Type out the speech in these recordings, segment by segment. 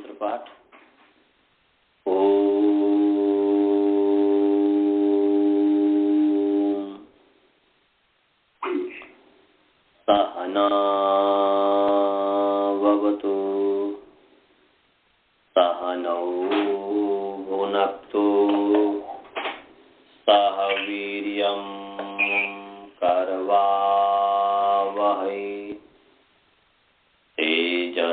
मंत्र पाठ। सहना भवतु सहनौ भुनक्तु सह वीर्यं करवावहै तेजस्विनावधीतमस्तु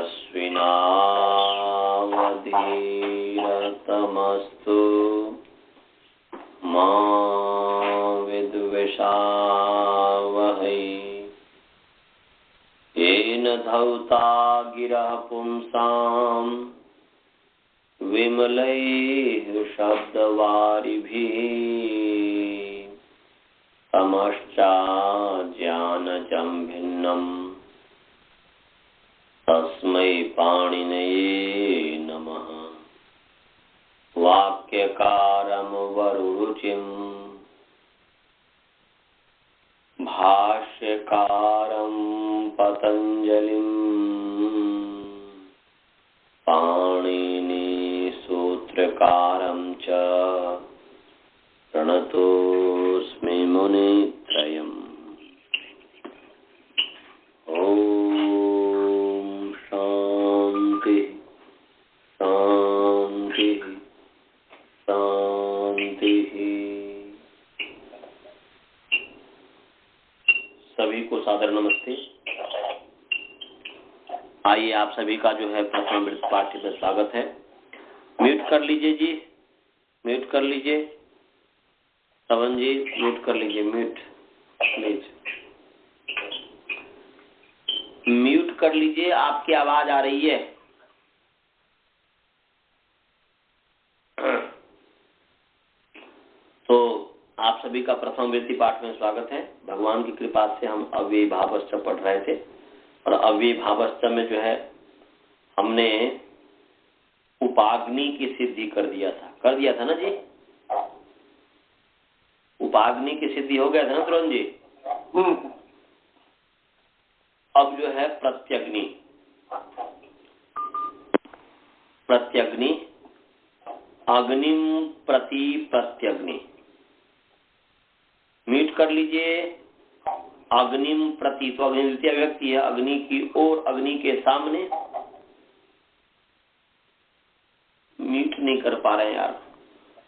मा विद्विषावहै। येन धौता गिरः पुंसां विमलैः शब्दवारिभिः तमश्चाज्ञानजं भिन्नम् तस्मै पाणिनये नमः। वाक्यकारं वरुरुचिं भाष्यकारं पतञ्जलिं पाणिनि सूत्रकारं च प्रणतोऽस्मि मुनित्रयम्। ॐ शान्ति शान्ति शान्ति। सभी को सादर नमस्ते। आइए आप सभी का जो है प्रथम पाठ्य में स्वागत है। म्यूट कर लीजिए जी, म्यूट कर लीजिए। श्रवण जी म्यूट कर लीजिए, म्यूट प्लीज म्यूट कर लीजिए, आपकी आवाज आ रही है। तो आप सभी का प्रथम वृत्ति पाठ में स्वागत है। भगवान की कृपा से हम अव्ययी भावश्च पढ़ रहे थे और अव्ययी भावश्च में जो है हमने उपाग्नि की सिद्धि कर दिया था ना जी। उपाग्नि की सिद्धि हो गया था ना तुरंत जी। अब जो है प्रत्यग्नि, प्रत्यग्नि अग्निम प्रति प्रत्यग्नि। म्यूट कर लीजिए। अग्निम प्रति, तो अग्नि द्वितीय व्यक्ति है, अग्नि की ओर, अग्नि के सामने। म्यूट नहीं कर पा रहे हैं यार,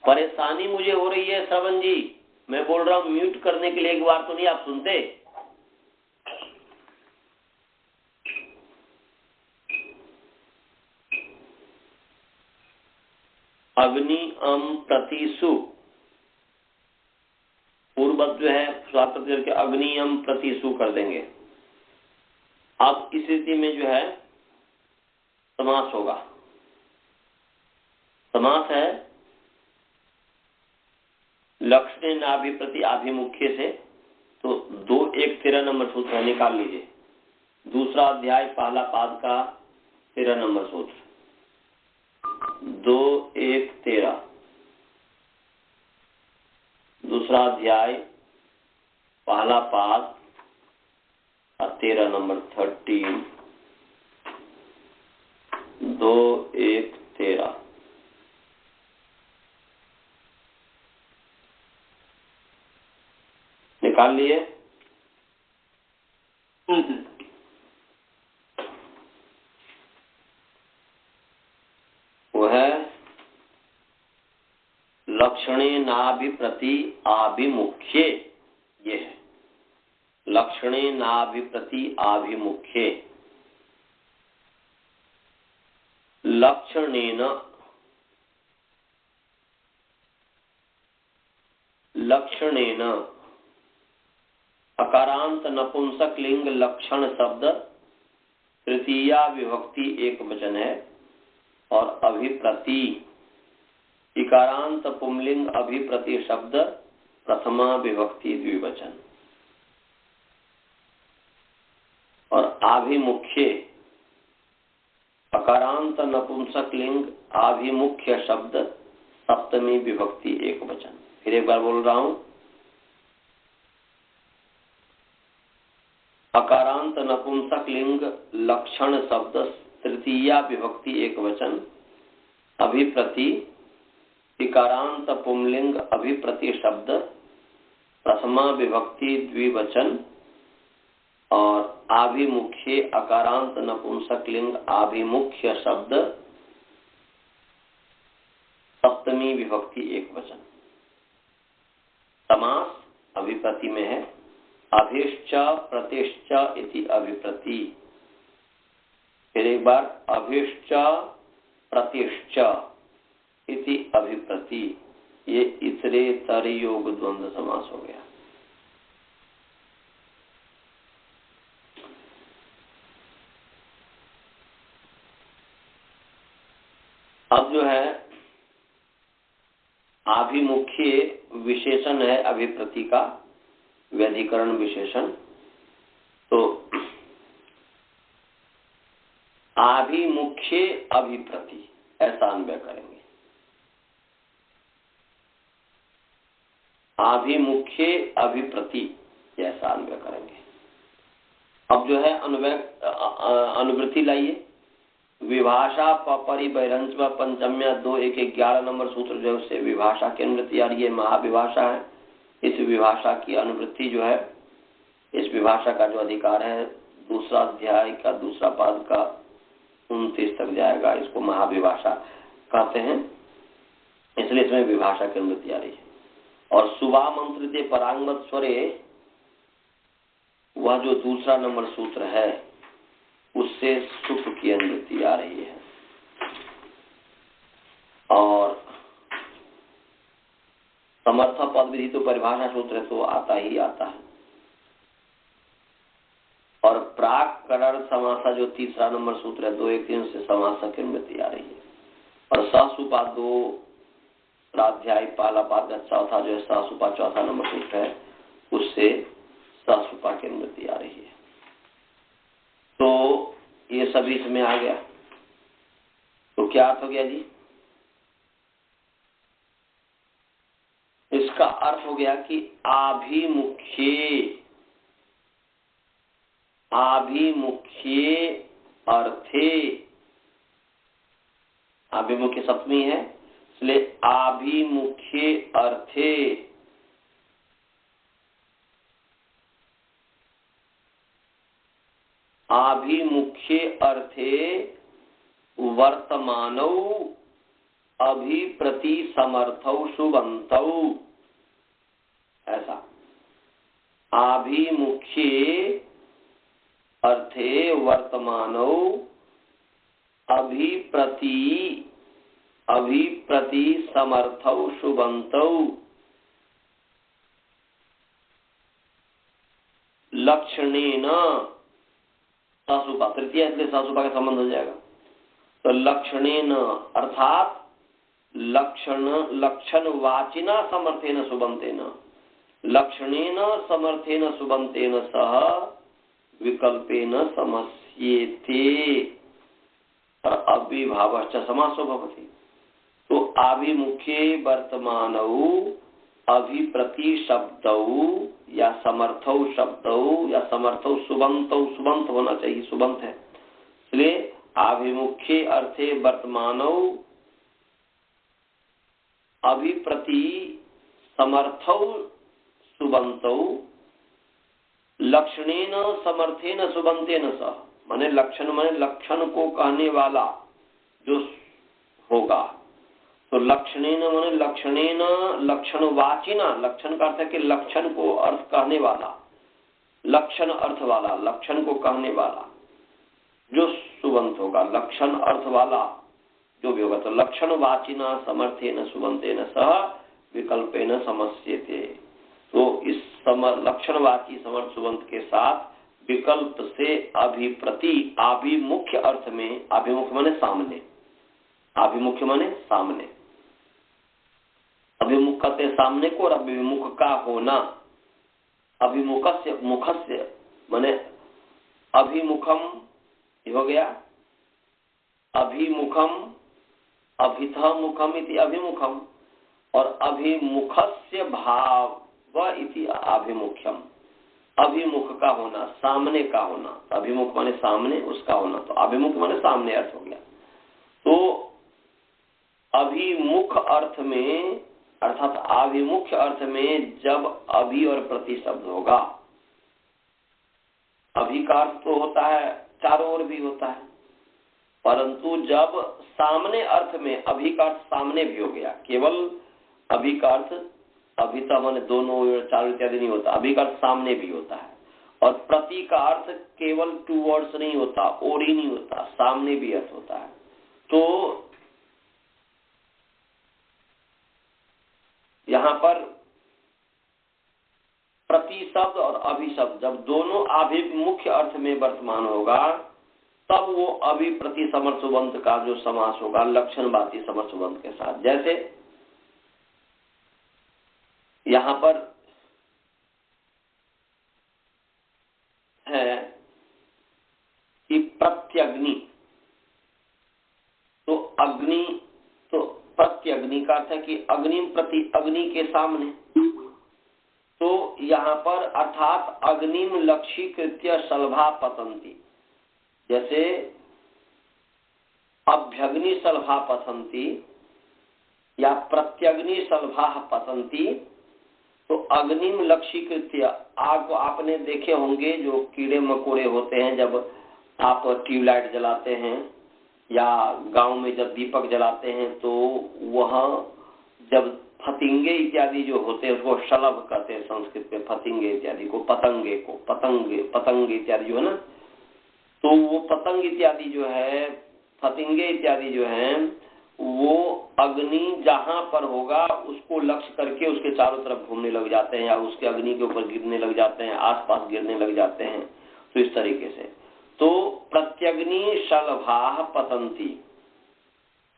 परेशानी मुझे हो रही है। श्रवण जी मैं बोल रहा हूं म्यूट करने के लिए, एक बार तो नहीं आप सुनते। अग्नि अम प्रतिसु, पूर्ववत जो है स्वार्थ करके अग्नि अम प्रतिसु कर देंगे। अब इस स्थिति में जो है समास होगा। समास है लक्षण नाभिप्रति आभिमुख्य से, तो 2-1-13 नंबर सूत्र है, निकाल लीजिए। दूसरा अध्याय पहला पाद का 13 नंबर सूत्र 2-1-13। दूसरा अध्याय पहला पाद 13 नंबर 13 2-1-13। निकाल लिए। वो है लक्षणे नाभिप्रति आभिमुख्ये। ये है लक्षणे नाभिप्रति आभिमुख्ये। लक्षणेन, लक्षणेन अकारांत नपुंसक लिंग लक्षण शब्द तृतीया विभक्ति एक वचन है, और अभिप्रति इकारांत पुंलिंग अभिप्रति शब्द प्रथमा विभक्ति द्विवचन, और आभिमुख्य अकारांत नपुंसक लिंग आभिमुख्य शब्द सप्तमी विभक्ति एक वचन। फिर एक बार बोल रहा हूं, अकारांत नपुंसक लिंग लक्षण शब्द तृतीया विभक्ति एक वचन अभिप्रति, इकारांत पुंलिंग अभिप्रति शब्द, प्रथमा विभक्ति द्विवचन, और आभिमुख्य अकारांत नपुंसक लिंग आभिमुख्य शब्द, सप्तमी विभक्ति एक वचन। समास अभिप्रति में है अभिश्च प्रतिश्च इति अभिप्रति। फिर एक बार अभिश्च प्रतिश्च इति अभिप्रति। ये इतरेतर योग द्वंद्व समास हो गया। अब जो है आभिमुख्य विशेषण है अभिप्रति का, व्यधिकरण विशेषण। तो आभिमुख्य अभिप्रति ऐसा अन्वय करेंगे। आभिमुख्य अभिप्रति ऐसा अन्वय करेंगे। अब जो है अन्वय अनुवृत्ति लाइए। विभाषा परिबहिरंच व पंचम्या 2-1-11 नंबर सूत्र जो है उससे विभाषा की अनुवृत्ति आ रही है, महाविभाषा है। इस विभाषा की अनुवृत्ति जो है, इस विभाषा का जो अधिकार है दूसरा अध्याय का दूसरा पाद का 29 तक जाएगा, इसको महाविभाषा कहते हैं, इसलिए इसमें विभाषा की अनुवृत्ति आ रही है। और सुबा मंत्रिते परांगमत स्वरे, वह जो दूसरा नंबर सूत्र है उससे सुप की अनुवृत्ति आ रही है। और समर्थ पद विधि तो परिभाषा सूत्र तो आता ही आता है। और प्राक करण समासा जो तीसरा नंबर सूत्र है 2-1-3 से समासा की अनुवृत्ति आ रही है। और ससुपा 2 अध्याय पहला पाद का चौथा जो है ससुपा चौथा नंबर सूत्र है उससे ससुपा की अनुवृत्ति आ रही है। तो ये सभी इसमें आ गया। तो क्या अर्थ हो गया जी? इसका अर्थ हो गया कि आभिमुख्य अर्थे, आभिमुख्य सप्तमी है इसलिए आभिमुख्य अर्थे आभिमुख्ये अर्थे वर्तमानौ अभिप्रति समर्थौ शुभंतौ। ऐसा आभिमुख्ये अर्थे वर्तमानौ अभिप्रति समर्थौ शुभंतौ लक्षणेन, सासुपा तृतीय इसलिए सासुपा का संबंध हो जाएगा। तो लक्षणेन अर्थात लक्षण वाचिना समर्थेन सुबंतेन, लक्षणेन समर्थेन सुबंतेन सह विकल्पेन समस्येते और अविभावश्च समासो भवति। तो आभिमुख्ये वर्तमानौ अभिप्रति शब्दौ या समर्थौ शब्दौ या समर्थौ सुबंतौ, सुबंत होना चाहिए, सुबंत है इसलिए आभिमुख्ये अर्थे वर्तमानौ अभिप्रति समर्थौ सुबंतौ लक्षणेन समर्थेन सुबंतेन सह, माने लक्षण माने लक्षण को कहने वाला जो होगा। तो लक्षणेन माने लक्षणेन लक्षणवाचिना, लक्षण का अर्थ है कि लक्षण को अर्थ कहने वाला, लक्षण अर्थ वाला, लक्षण को कहने वाला जो सुबंत होगा, लक्षण अर्थ वाला जो भी होगा। तो लक्षण वाचिना समर्थेन सुबंतेन सह विकल्पेन समस्येते। तो इस लक्षणवाची समर्थ सुबंत के साथ विकल्प से अभिप्रति, आभिमुख्य अर्थ में, अभिमुख माने सामने, अभिमुख्य माने सामने, अभिमुख कहते सामने को और अभिमुख का होना। अभिमुखस्य मुखस्य माने अभिमुखम हो गया, अभिमुखम अभिथ मुखम इति अभिमुखम और अभिमुखस्य भाव इति अभिमुख्यम, अभिमुख का होना, सामने का होना। अभिमुख माने सामने, उसका होना, तो अभिमुख माने सामने अर्थ हो गया। तो अभिमुख अर्थ में, अर्थात अभिमुख्य अर्थ में जब अभि और प्रति शब्द होगा, अभि का अर्थ तो होता है चारों ओर भी होता है, परंतु जब सामने अर्थ में अभि का अर्थ सामने भी हो गया, केवल अभि का अर्थ अभी तो मैंने दोनों चारों इत्यादि नहीं होता, अभि का अर्थ सामने भी होता है, और प्रति का अर्थ केवल टू वर्ड्स नहीं होता, और ही नहीं होता, सामने भी अर्थ होता है। तो यहाँ पर प्रति शब्द और अभि शब्द जब दोनों अभिमुख्य अर्थ में वर्तमान होगा, तब वो अभि प्रति समर्थबंध का जो समास होगा लक्षणवाची समर्थबंध के साथ। जैसे यहाँ पर है कि प्रत्यग्नि, तो अग्नि, तो प्रत्यग्नि का अर्थ है कि अग्नि प्रति अग्नि के सामने, तो यहाँ पर अर्थात अग्निम लक्षीकृत्य शलभा पतंती, जैसे अभ्यग्नि शलभा पतंती या प्रत्यग्नि शलभा पतंती, तो अग्निम लक्षीकृत्य, आग को आपने देखे होंगे जो कीड़े मकोड़े होते हैं, जब आप ट्यूबलाइट जलाते हैं या गांव में जब दीपक जलाते हैं, तो वह जब फतिंगे इत्यादि जो होते हैं उसको शलभ कहते हैं संस्कृत में, फतिंगे इत्यादि को, पतंगे को, पतंग इत्यादि जो है ना, तो वो पतंग इत्यादि जो है, फतिंगे इत्यादि जो है, वो अग्नि जहां पर होगा उसको लक्ष्य करके उसके चारों तरफ घूमने लग जाते हैं, या उसके अग्नि के ऊपर गिरने लग जाते हैं, आसपास गिरने लग जाते हैं। तो इस तरीके से तो प्रत्यग्नि शलभा पतंती,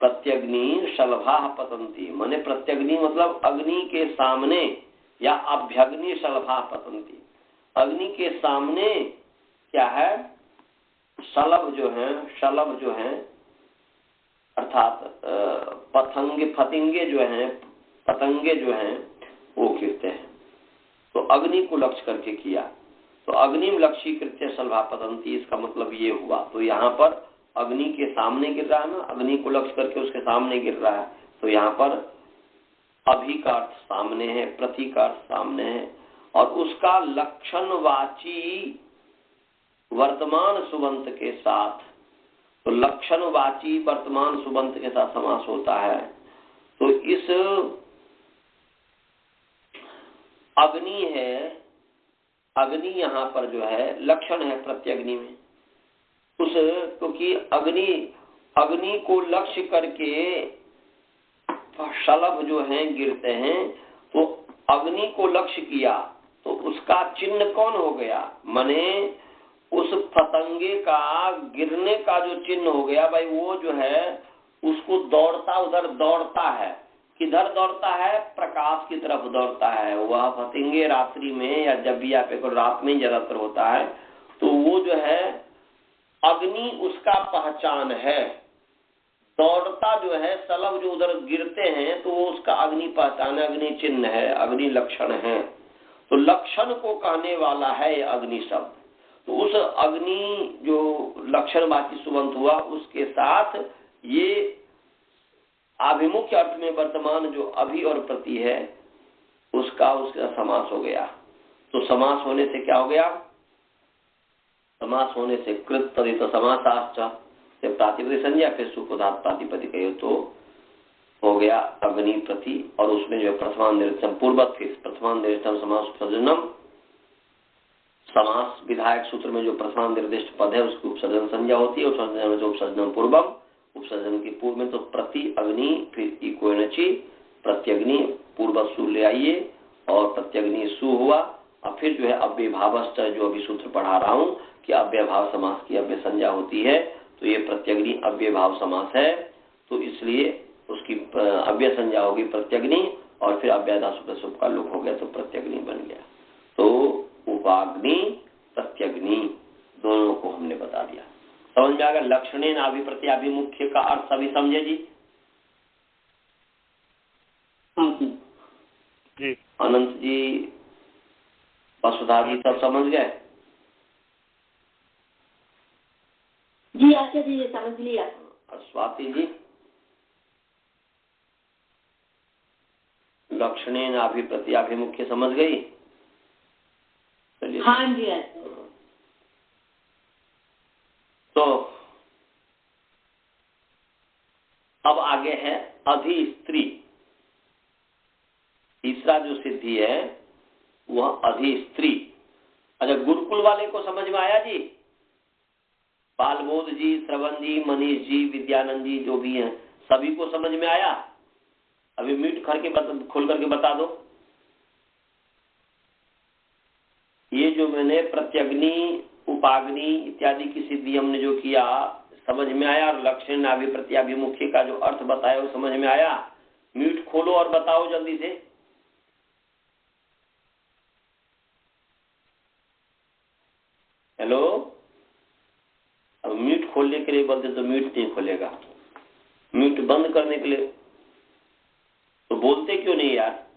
प्रत्यग्नि शलभा पतंती माने प्रत्यग्नि मतलब अग्नि के सामने, या अभ्यग्नि शलभा पतंती, अग्नि के सामने क्या है, शलभ जो है, शलभ जो है अर्थात फतिंगे जो हैं, पतंगे जो हैं वो गिरते हैं। तो अग्नि को लक्ष्य करके किया, तो अग्निम लक्षीकृत्य शलभा पतंती, इसका मतलब ये हुआ। तो यहाँ पर अग्नि के सामने गिर रहा है ना, अग्नि को लक्ष्य करके उसके सामने गिर रहा है, तो यहाँ पर अभि का अर्थ सामने है, प्रति का अर्थ सामने है, और उसका लक्षणवाची वर्तमान सुबंत के साथ, तो लक्षणवाची वर्तमान सुबंत के साथ समास होता है। तो इस अग्नि है, अग्नि यहाँ पर जो है लक्षण है प्रत्यग्नि में, उस क्योंकि अग्नि को लक्ष्य करके शलभ जो हैं गिरते हैं, तो अग्नि को लक्ष्य किया तो उसका चिन्ह कौन हो गया, माने उस पतंगे का गिरने का जो चिन्ह हो गया भाई, वो जो है उसको दौड़ता, उधर दौड़ता है, किधर दौड़ता है, प्रकाश की तरफ दौड़ता है। वह पतंगे रात्रि में या जब भी आप रात में ज्यादातर होता है, तो वो जो है अग्नि उसका पहचान है, दौड़ता जो है शलभ जो उधर गिरते हैं, तो वो उसका अग्नि पहचान है, अग्नि चिन्ह है, अग्नि लक्षण है। तो लक्षण को कहने वाला है अग्नि शब्द। तो उस अग्नि जो लक्षणवाची सुबंत हुआ, उसके साथ ये अभिमुख्य अर्थ में वर्तमान जो अभि और प्रति है उसका समास हो गया। तो समास होने से क्या हो गया, समास होने से कृत तदित समासाश्च से प्रातिपदिक संज्ञा, फिर सुपदात प्रातिपदिक, तो हो गया अग्नि प्रति, और उसमें जो प्रथमानिर्दिष्टम पूर्वत, प्रथमानिर्दिष्टम समास उपसर्जनम, समास विधायक सूत्र में जो प्रथमानिर्दिष्ट पद है उसकी उपसर्जन संज्ञा होती है, उपसर्जन में जो उपसर्जन पूर्वम, उपसर्जन की पूर्व में तो प्रति अग्नि, फिर इको नची, प्रत्यग्नि पूर्व सु ले आइए और प्रत्यग्नि सु हुआ, और फिर जो है अव्यय भावश्च, जो अभी सूत्र पढ़ा रहा हूँ कि अव्यय भाव समास की अव्यय संज्ञा होती है, तो ये प्रत्यग्नि अव्यय भाव समास है, तो इसलिए उसकी अव्यय संज्ञा होगी प्रत्यग्नि, और फिर अव्ययदासु का लोप हो गया तो प्रत्यग्नि बन गया। तो उपाग्नि प्रत्यग्नि दोनों को हमने बता दिया। समझ में आ गया। लक्षणे नाभिप्रति अभिमुख्य का अर्थ सभी समझे जी? जी। अनंत जी, वसुधा जी सब समझ गए? जी आचार्य जी समझ लिया। स्वाति जी? लक्षणे नाभि प्रत्याभिमुख्य समझ गई? चलिए। हाँ जी। तो अब आगे है अधिस्त्री। तीसरा जो सिद्धि है वह अधिस्त्री। अच्छा, गुरुकुल वाले को समझ में आया जी? बालबोध जी, श्रवण जी, मनीष जी, विद्यानंद जी जो भी हैं, सभी को समझ में आया? अभी म्यूट करके खोल करके बता दो। ये जो मैंने प्रत्यग्नि, उपाग्नि इत्यादि की सिद्धि हमने जो किया, समझ में आया? और लक्षण नाभि प्रत्याभिमुख्य का जो अर्थ बताया वो समझ में आया? म्यूट खोलो और बताओ जल्दी से। हेलो, अब म्यूट खोलने के लिए बोलते तो म्यूट नहीं खोलेगा, म्यूट बंद करने के लिए तो बोलते क्यों नहीं यार?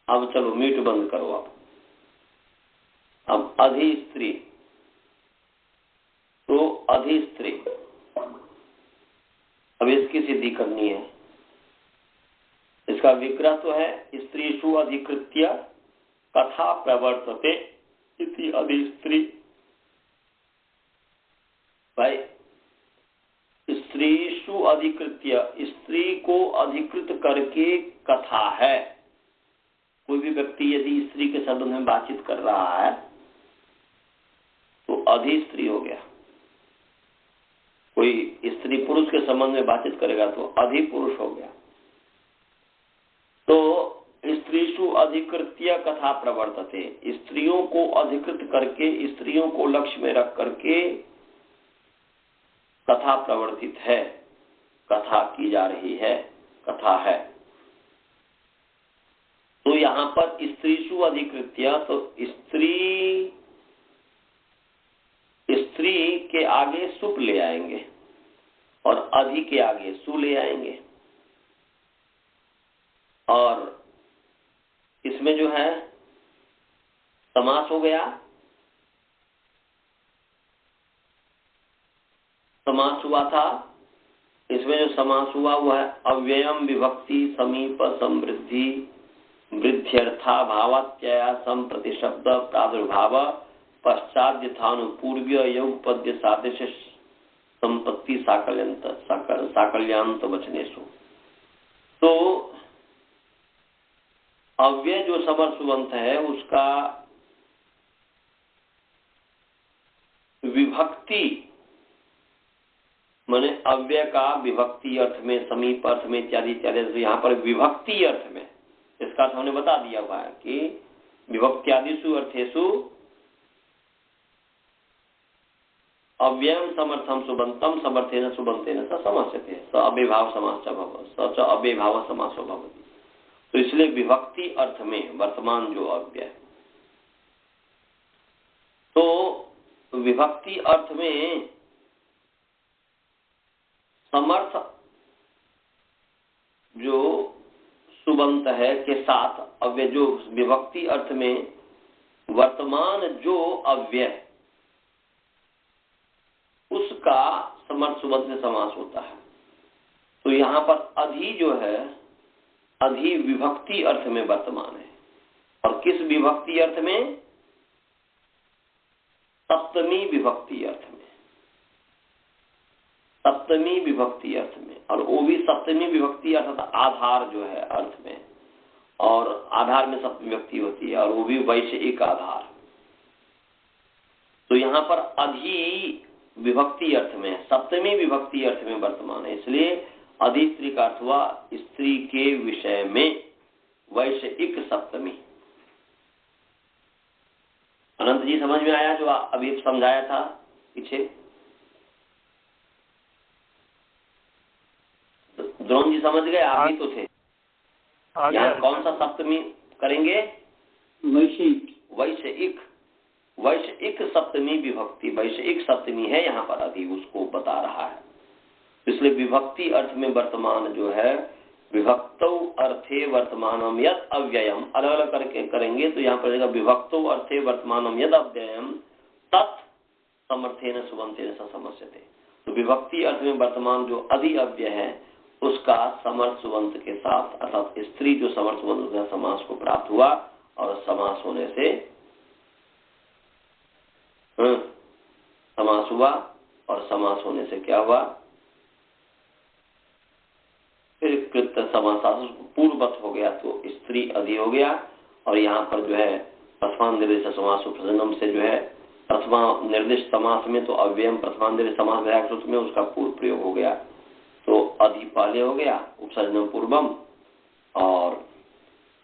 अब चलो म्यूट बंद करो आप। अब अधिस्त्री, तो अधिस्त्री, अब इसकी सिद्धि करनी है। इसका विग्रह तो है स्त्रीषु अधिकृत्य कथा प्रवर्तते इति अधिस्त्री। भाई, स्त्रीषु अधिकृत्य, स्त्री को अधिकृत करके कथा है। कोई भी व्यक्ति यदि स्त्री के संबंध में बातचीत कर रहा है तो अधिस्त्री हो गया। कोई स्त्री पुरुष के संबंध में बातचीत करेगा तो अधिपुरुष हो गया। तो स्त्रीषु अधिकृत्य कथा प्रवर्तते, स्त्रियों को अधिकृत करके, स्त्रियों को लक्ष्य में रख करके कथा प्रवर्तित है, कथा की जा रही है, कथा है। तो यहाँ पर स्त्रीषु अधिकृत्य, तो स्त्री के आगे सुप ले आएंगे और अधि के आगे सु ले आएंगे। और इसमें जो है समास हो गया। समास हुआ था, इसमें जो समास हुआ वह है अव्ययम विभक्ति समीप समृद्धि वृद्ध्यर्था भावात्यया संप्रतिशब्द प्रादुर्भाव पश्चात यथानुपूर्व्य योग पद्य सादृश्य संपत्ति साकल्यांत वचनेषु। तो अव्यय जो समर सुबंत है उसका विभक्ति, माने अव्यय का विभक्ति अर्थ में, समीप अर्थ में इत्यादि इत्यादि, तो यहाँ पर विभक्ति अर्थ में इसका हमने बता दिया हुआ है कि विभक्त्यादिषु अर्थेषु अव्ययम समर्थम सुबंतम समर्थेन सुबंतेन स समस्यते स अव्यभाव समास भव स च अव्यभाव समासो भवति। तो इसलिए विभक्ति अर्थ में वर्तमान जो अव्यय, तो विभक्ति अर्थ में समर्थ जो सुबंत है के साथ अव्यय, जो विभक्ति अर्थ में वर्तमान जो अव्यय उसका समर्थ सुबंत से समास होता है। तो यहाँ पर अधि जो है, अधि विभक्ति अर्थ में वर्तमान है। और किस विभक्ति अर्थ में? सप्तमी विभक्ति अर्थ में, सप्तमी विभक्ति अर्थ में। और वो भी सप्तमी विभक्ति अर्थात आधार जो है अर्थ में, और आधार में सप्तमी विभक्ति होती है, और वो भी वैश्य एक आधार। तो यहाँ पर अधि विभक्ति अर्थ में, सप्तमी विभक्ति अर्थ में वर्तमान है, इसलिए अधिस्त्री का अर्थ हुआ स्त्री के विषय में वैश्यिक सप्तमी। अनंत जी समझ में आया जो अभी समझाया था पीछे? द्रोण जी समझ गए? आप ही तो थे। यहाँ कौन सा सप्तमी करेंगे? वैश्यिक, वैश्यिक सप्तमी विभक्ति, वैश्यिक सप्तमी है यहाँ पर अधि, उसको बता रहा है। इसलिए विभक्ति अर्थ में वर्तमान जो है, विभक्तौ अर्थे वर्तमानम यद अव्ययम, अलग अलग करके करेंगे तो यहाँ पर विभक्तौ अर्थे वर्तमानम यद अव्ययम तत् समर्थेन सुबंतेन स समस्यते। तो विभक्ति अर्थ में वर्तमान जो अधि अव्यय है उसका समर्थवंत के साथ, अर्थात स्त्री जो समर्थवंत का समास को प्राप्त हुआ और समास होने से समास हुआ और समास होने से क्या हुआ, फिर कृत समास पूर्ववत हो गया तो स्त्री अधि हो गया। और यहाँ पर जो है प्रथमा निर्देश समास उपसर्जनम से जो है प्रथमा निर्दिष्ट समास में तो अव्ययम प्रथमा निर्दिष्ट समास व्याकृत में उसका पूर्व प्रयोग हो गया तो अधि पहले हो गया, उपसर्जनम पूर्वम, और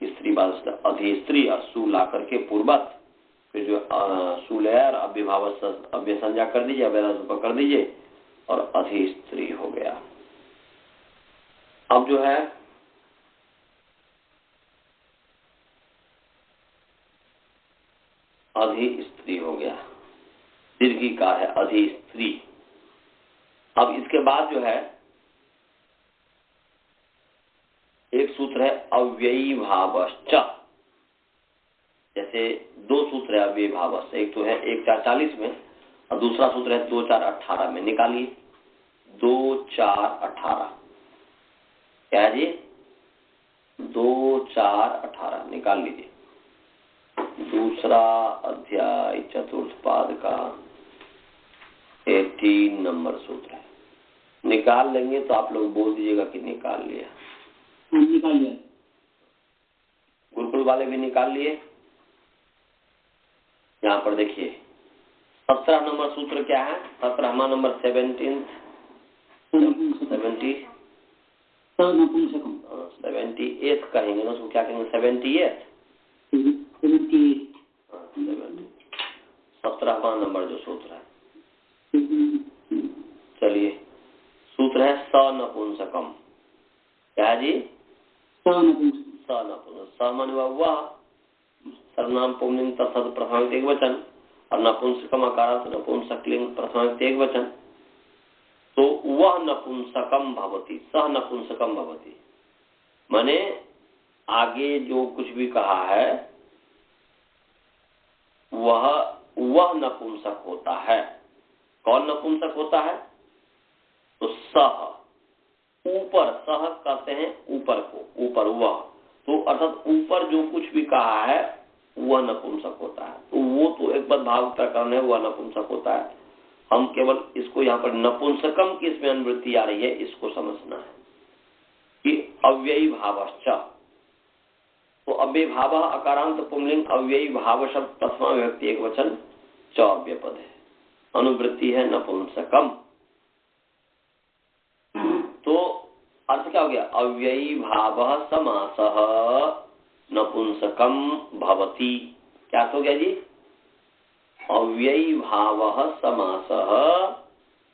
स्त्री बाद अधि स्त्री और सु ला करके पूर्वत, फिर जो सुलेर अव्यय संज्ञा कर दीजिए, अव्यय कर दीजिए और अधि स्त्री हो गया। अब जो है अधि स्त्री हो गया, दीर्घिकार है अधि स्त्री। अब इसके बाद जो है एक सूत्र है अव्ययी भावश्च, जैसे दो सूत्र है अव्ययी भावश्च, एक तो है 1-4-40 में और दूसरा सूत्र है 2-4-18 में। निकालिए 2-4-18 क्या है जी, 2-4-18 निकाल लीजिए। दूसरा अध्याय चतुर्थ पाद का 18 नंबर सूत्र है। निकाल लेंगे तो आप लोग बोल दीजिएगा कि निकाल लिया। निकाल लिया। गुरुकुल वाले भी निकाल लिए। यहाँ पर देखिए 17 नंबर सूत्र क्या है, 17वां नंबर 78 कहेंगे ना, उसको क्या कहेंगे 78 17वां नंबर जो सूत्र है। चलिए सूत्र है सनपुंसकम, क्या है जी, सनपुंसक वह सर्वनाम पुंलिंग तत्सद प्रथमांत एक वचन और नपुंसकम अकारांत नपुंसकलिंग प्रथमांत एक वचन, तो वह नपुंसकम भवति, सह नपुंसकम भवति, माने आगे जो कुछ भी कहा है वह नपुंसक होता है। कौन नपुंसक होता है, तो सह, ऊपर, सह कहते हैं ऊपर को, ऊपर वह, तो अर्थात ऊपर जो कुछ भी कहा है वह नपुंसक होता है। तो वो तो एक बार भाव प्रकरण है, वह नपुंसक होता है। हम केवल इसको यहाँ पर नपुंसकम की इसमें अनुवृत्ति आ रही है, इसको समझना है कि अव्ययी भावश्च, तो अव्ययी भाव अकारांत पुंलिंग अव्ययी भाव शब्द प्रथमा विभक्ति एक वचन चौव्य पद है, अनुवृत्ति है नपुंसकम। तो अर्थ क्या हो गया, अव्ययी भाव समासः नपुंसकम भवति। क्या हो गया जी, अव्ययी भाव समासः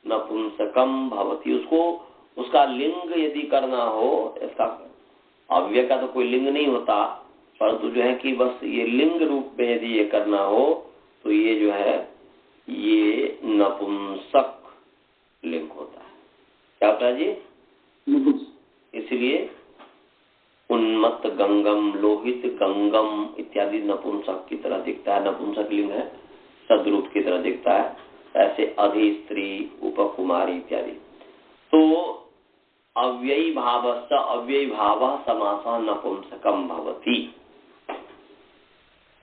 नपुंसकम भवति। उसको उसका लिंग यदि करना हो, इसका अव्यय का तो कोई लिंग नहीं होता, परंतु जो है कि बस ये लिंग रूप में यदि ये करना हो तो ये जो है ये नपुंसक लिंग होता है। क्या होता है जी, इसलिए उन्मत्त गंगम, लोहित गंगम इत्यादि नपुंसक की तरह दिखता है, नपुंसक लिंग है, सदरूप की तरह दिखता है। ऐसे अधि स्त्री, उपकुमारी इत्यादि। तो अव्ययी भावश्च अव्ययी भावः समासः नपुंसकम भवति।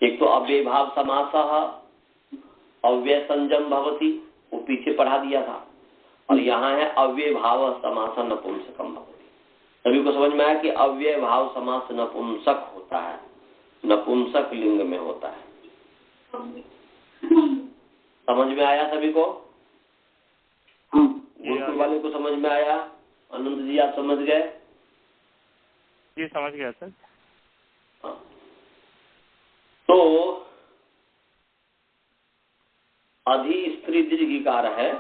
एक तो अव्ययी भाव समासः अव्यय संजम भवति, वो पीछे पढ़ा दिया था, और यहाँ है अव्यय भाव समासः नपुंसकम भवति। सभी को समझ में आया कि अव्यय भाव समास नपुंसक होता है, नपुंसक लिंग में होता है। समझ में आया सभी को? गुरुकुल वाले को समझ में आया? अनंत जी आप समझ गए? जी समझ गया सर। हाँ। तो अधि स्त्री दीर्घिकार है,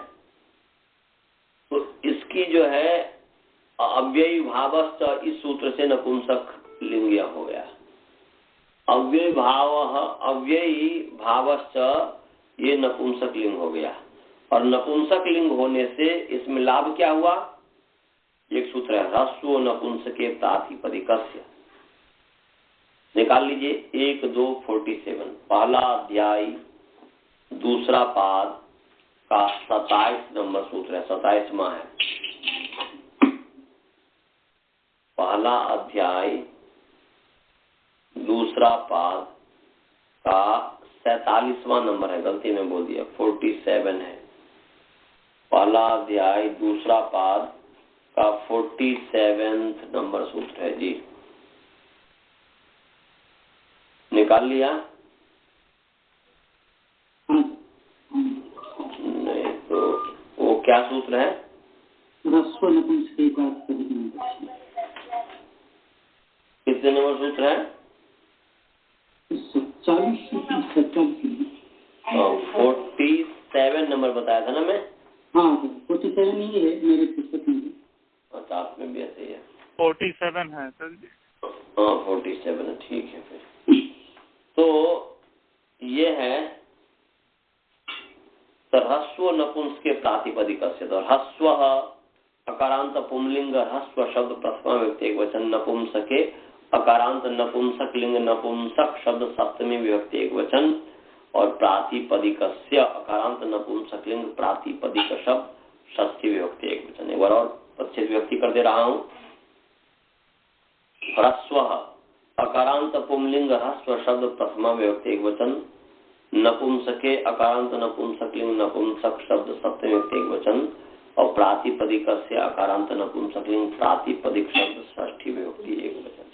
तो इसकी जो है अव्ययी भावश्च इस सूत्र से नपुंसक लिंग हो गया। अव्ययी भावश्च ये नपुंसक लिंग हो गया, और नपुंसक लिंग होने से इसमें लाभ क्या हुआ, एक सूत्र है ह्रस्व नपुंसके प्रातिपदिकस्य। निकाल लीजिए 1-2-47 पहला अध्याय दूसरा पाद का 27 नंबर सूत्र है, 27वां है। पहला अध्याय दूसरा पाद का 47वां नंबर है, गलती में बोल दिया, 47 है। पहला अध्याय दूसरा पाद का 47 नंबर सूत्र है जी। निकाल लिया? नहीं तो वो क्या सूत्र है? कितने नंबर सूत्र है? 47 नंबर बताया था ना मैं? हाँ 47 ही है मेरे पुस्तक में। अच्छा, आप में भी ऐसे ही है? 47 है सर जी। हाँ 47 है, ठीक है फिर। तो ये है ह्रस्व नपुंसके प्रातिपदिक से। तो ह्रस्व अकारांत पुंलिंग ह्रस्व शब्द प्रथमा विभक्ति एक वचन, नपुंसके अकारांत नपुंसक लिंग नपुंसक शब्द सप्तमी विभक्ति एक वचन, और प्रातिपदिकस्य अकारांत नपुंसक लिंग प्रातिपदिक शब्द षष्ठी विभक्ति एक वचन। एक बार और परिच्छेद विभक्ति कर दे रहा हूं। ह्रस्व अकारांत पुंलिंग ह्रस्व शब्द प्रथमा विभक्ति एक वचन, नपुंसके अकारांत नपुंसक लिंग नपुंसक शब्द सप्तमी विभक्ति एक वचन, और प्रातिपदिकस्य अकारांत नपुंसक लिंग प्रातिपदिक शब्द षष्ठी विभक्ति एक वचन।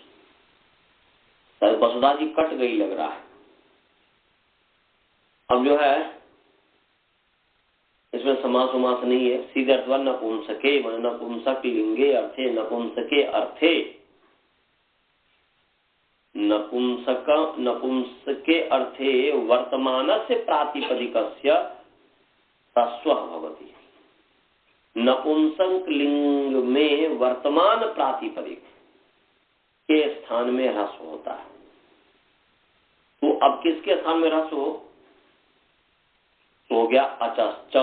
शायद वसुधा जी कट गई लग रहा है। अब जो है इसमें समास उमास नहीं है, सीधे अर्थ नपुंसके मान नपुंसक लिंगे अर्थे नपुंसके अर्थे, नपुंसके अर्थे वर्तमानस्य प्रातिपदिकस्य ह्रस्व भवति। नपुंसक लिंग में वर्तमान प्रातिपदिक के स्थान में ह्रस्व होता है। तो अब किसके स्थान में ह्रस्व हो गया? अचश्च,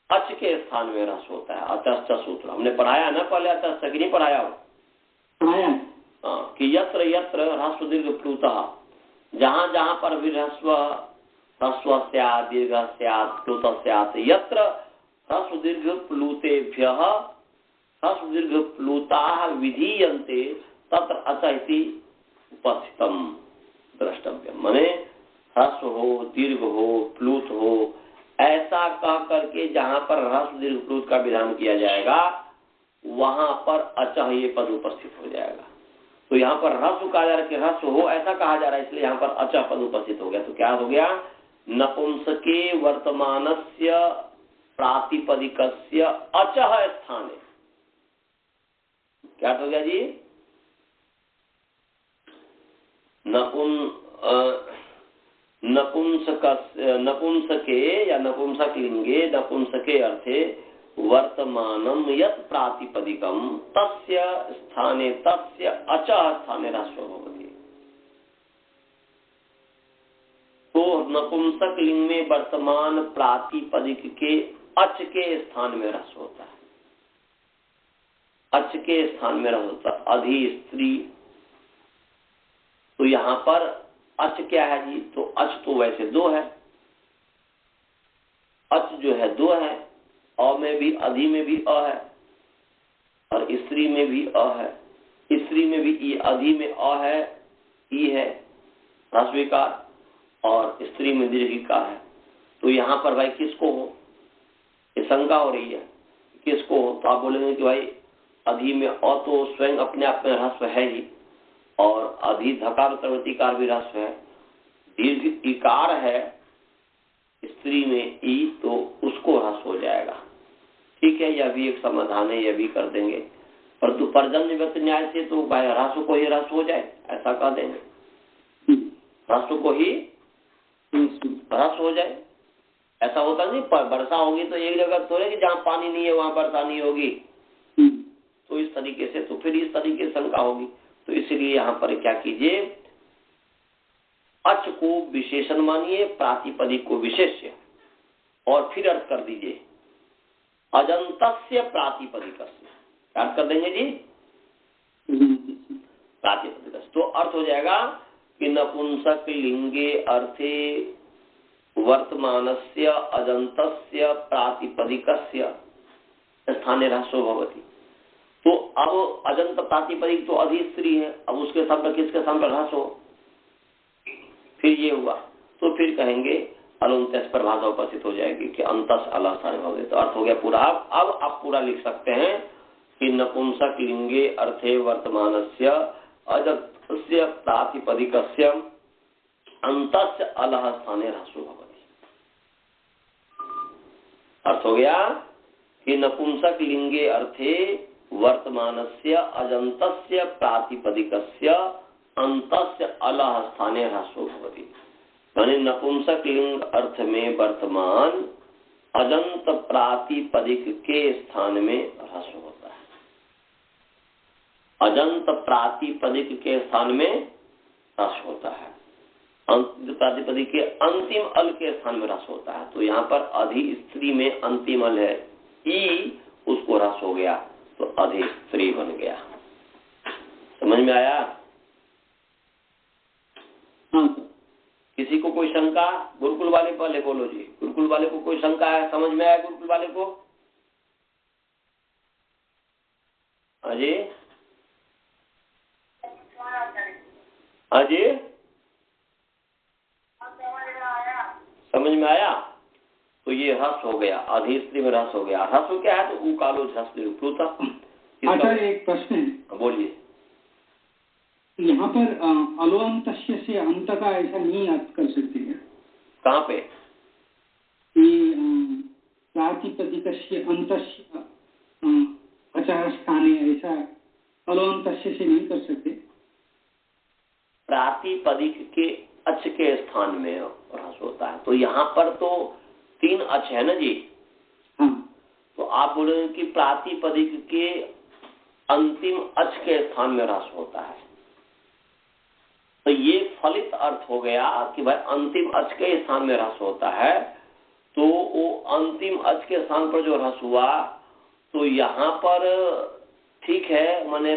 अच के स्थान में ह्रस्व होता है। अचश्च सूत्र हमने पढ़ाया ना पहले, अचश्च की नहीं पढ़ाया हो? पढ़ाया कि यत्र यत्र ह्रस्व दीर्घ प्लुतः, जहां जहां पर भी ह्रस्व स्यात् दीर्घ स्यात् प्लुत स्यात्, यत्र ह्रस्व दीर्घ प्लुतेभ्यः ह्रस्व दीर्घ प्लुताः विधीयन्ते तत्र अच इति उपस्थितम द्रष्टव्यम। माने ह्रस्व हो दीर्घ हो प्लुत हो, ऐसा कह करके जहां पर ह्रस्व दीर्घ प्लुत का विधान किया जाएगा वहां पर अचः ये पद उपस्थित हो जाएगा। तो यहाँ पर ह्रस्व कहा जा रहा है कि ह्रस्व हो ऐसा कहा जा रहा है, इसलिए यहाँ पर अचः पद उपस्थित हो गया। तो क्या हो गया? नपुंसके वर्तमानस्य प्रातिपदिकस्य अचः स्थाने। क्या हो गया जी? नपुंसके या नपुंसक लिंगे नपुंसके अर्थे वर्तमानम यत् प्रातिपदिकम तस्य स्थाने तस्य अचः स्थाने ह्रस्व भवति। तो नपुंसक लिंग में वर्तमान प्रातिपदिक के अच के स्थान में ह्रस्व होता है। अच के स्थान में ह्रस्व होता है। अधि स्त्री, तो यहाँ पर अच क्या है जी? तो अच तो वैसे दो है, अच जो है दो है, अ में भी अधि में भी अ है और स्त्री में भी अ है। स्त्री में भी ई, अधि में अ है, ई है ह्रस्वीकार, और स्त्री में दीर्घिकार है। तो यहाँ पर भाई किसको हो? ये शंका हो रही है किसको हो? तो आप बोलेंगे कि भाई अधि में अ तो स्वयं अपने आप में ह्रस्व है ही, और अधि धकार उत्तरवर्तीकार भी ह्रस्व है, दीर्घ इकार है स्त्री में ई, तो उसको ह्रस्व हो जाएगा। ठीक है, यह भी एक समाधान है, यह भी कर देंगे। परंतु पर्जन्य विभक्ति न्याय से तो भाई ह्रस्व को ही ह्रस्व हो जाए ऐसा कह देंगे, ह्रस्व को ही ह्रस्व हो जाए। ऐसा होता नहीं, वर्षा होगी तो एक जगह थोड़े कि जहाँ पानी नहीं है वहां वर्षा नहीं होगी। तो इस तरीके से तो फिर इस तरीके से शंका होगी। तो इसलिए यहाँ पर क्या कीजिए, अच को विशेषण मानिए, प्रातिपदिक को विशेष्य, और फिर अर्थ कर दीजिए अजंतस्य प्रातिपदिकस्य। क्या अर्थ कर देंगे जी? प्रातिपदिकस्य। तो अर्थ हो जाएगा कि नपुंसक लिंगे अर्थे वर्तमानस्य अजंतस्य प्रातिपदिकस्य स्थाने ह्रस्व भवति। तो अब अजंत प्रातिपदिक तो अधिस्त्री है, अब उसके शब्द किसके स्थान पर ह्रास हो, फिर ये हुआ, तो फिर कहेंगे अलुंत्यस पर भाषा उपस्थित हो जाएगी कि अंतस अलह स्थाने भवति। तो अर्थ हो गया पूरा। अब आप पूरा लिख सकते हैं कि नपुंसक लिंगे अर्थे वर्तमानस्य अजन्तस्य प्रातिपदिकस्य अंतस्य अलह स्थाने ह्रासो भवति। अर्थ हो गया कि नपुंसक लिंगे अर्थे वर्तमानस्य अजन्तस्य प्रातिपदिकस्य अंतस्य अलह स्थाने ह्रासो भवति। यानी नपुंसक लिंग अर्थ में वर्तमान अजंत प्रातिपदिक के स्थान में ह्रास होता है। अजंत प्रातिपदिक के स्थान में ह्रास होता है, प्रातिपदिक के अंतिम अल के स्थान में ह्रास होता है। तो यहाँ पर अधि स्त्री में अंतिम अल है ई, उसको ह्रास हो गया तो अधि स्त्री बन गया। समझ में आया? किसी को कोई शंका? गुरुकुल वाले पहले बोलो जी, गुरुकुल वाले को कोई शंका है? समझ में आया गुरुकुल वाले को? अजय अजय समझ में आया? तो ये ह्रास हो गया, अधिस्त्री में ह्रास हो गया। ह्रास हो क्या है? तो उकालो अच्छा, एक प्रश्न है। बोलिए। यहाँ पर अलोअंतस्य से अंत का ऐसा नहीं अर्थ कर सकते हैं? कहाँ पे? प्रातिपदिकस्य अंतस्य अचः स्थाने ऐसा अलोअंतस्य से नहीं कर सकते? प्रातिपदिक के अच के स्थान में ह्रास होता है। तो यहाँ पर तो 3 अच है ना जी। हाँ। तो आप बोलेंगे कि प्रातिपदिक के अंतिम अच के स्थान में ह्रास होता है। तो ये फलित अर्थ हो गया कि भाई अंतिम अच के स्थान में ह्रास होता है। तो वो अंतिम अच के स्थान पर जो ह्रास हुआ, तो यहाँ पर ठीक है, माने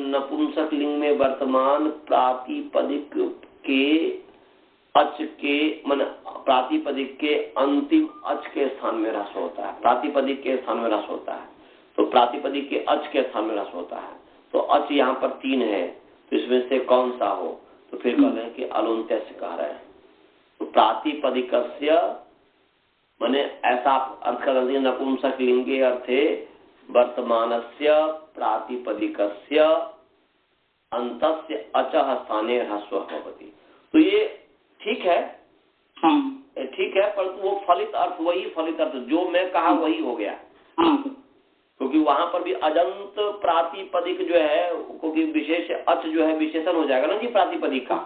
नपुंसक लिंग में वर्तमान प्रातिपदिक के अच के माने प्रातिपदिक के अंतिम अच के स्थान में ह्रास होता है, प्रातिपदिक के स्थान में ह्रास होता है। तो प्रातिपदिक के अच के स्थान में ह्रास होता है। तो अच यहाँ पर 3 है, तो इसमें से कौन सा हो? तो फिर कह रहे हैं कि अलुंत्यस्य कह रहे हैं। तो प्रातिपदिकस्य माने ऐसा अर्थ कर दिया, नपुंसक लिंगे अर्थे वर्तमानस्य प्रातिपदिकस्य अंतस्य अचः स्थाने ह्रासो भवति। तो ये ठीक है, ठीक है, पर वो फलित अर्थ, वही फलित अर्थ जो मैं कहा वही हो गया। क्योंकि वहां पर भी अजंत प्रातिपदिक जो है, क्योंकि विशेष अच जो है विशेषण हो जाएगा ना जी प्रातिपदिक का।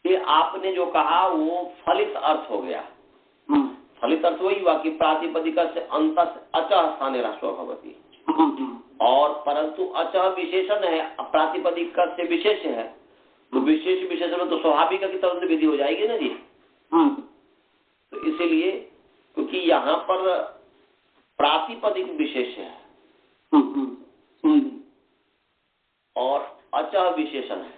ये आपने जो कहा वो फलित अर्थ हो गया। फलित अर्थ वही हुआ कि प्रातिपदिक से अंत अचः स्थाने ह्रासो भवति। और परंतु अचः विशेषण है, प्रातिपदिक से विशेष है, तो विशेष विशेषण में तो स्वाभाविक की तरह विधि हो जाएगी ना जी। तो इसीलिए क्योंकि यहाँ पर प्रातिपदिक विशेष है और अचः विशेषण है।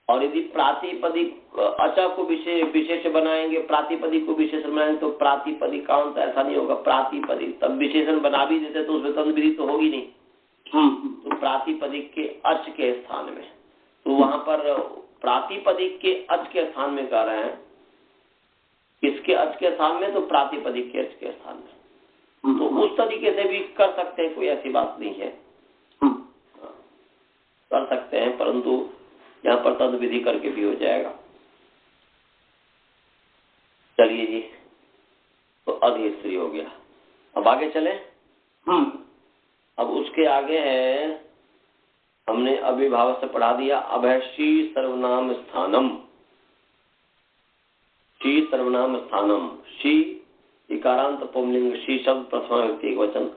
और यदि प्रातिपदिक अचः को विशेष बनाएंगे, प्रातिपदिक को विशेषण बनाएंगे, तो प्रातिपदिक का अंत ऐसा नहीं होगा। प्रातिपदिक तब विशेषण बना भी देते तो उसमें तंत्र विधि तो होगी नहीं। तो प्रातिपदिक के अच के स्थान में, तो वहां पर प्रातिपदिक के अच के स्थान में कह रहे हैं, किसके अच के स्थान में? तो प्रातिपदिक के अच के स्थान में। तो उस तरीके से भी कर सकते हैं, कोई ऐसी बात नहीं है, कर सकते हैं, परंतु यहाँ पर तद विधि करके भी हो जाएगा। चलिए जी, तो अधिस्त्री हो गया। अब आगे चले। अब उसके आगे है, हमने अभिभाव से पढ़ा दिया। अब है शी सर्वनाम स्थानम। शी सर्वनाम स्थानम, शी इकारांत पुंलिंग, शी शब्द प्रथमा व्यक्ति एक वचन,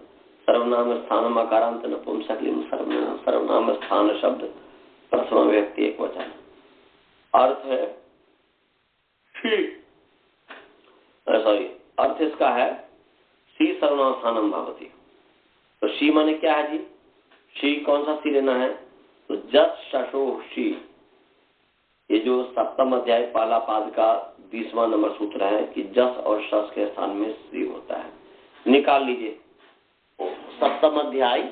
सर्वनाम स्थानम अकारांत नपुंसकलिंग, सर्वनाम स्थान शब्द प्रथमा व्यक्ति एक वचन। अर्थ है अर्थ इसका है शी सर्वनाम स्थानम भवति। तो शी माने क्या है जी? शी कौन सा सी लेना है? तो जस शशो शी, ये जो 7वें अध्याय पहला पाद का 20वां नंबर सूत्र है कि जस और शस के स्थान में सी होता है। निकाल लीजिए, सप्तम अध्याय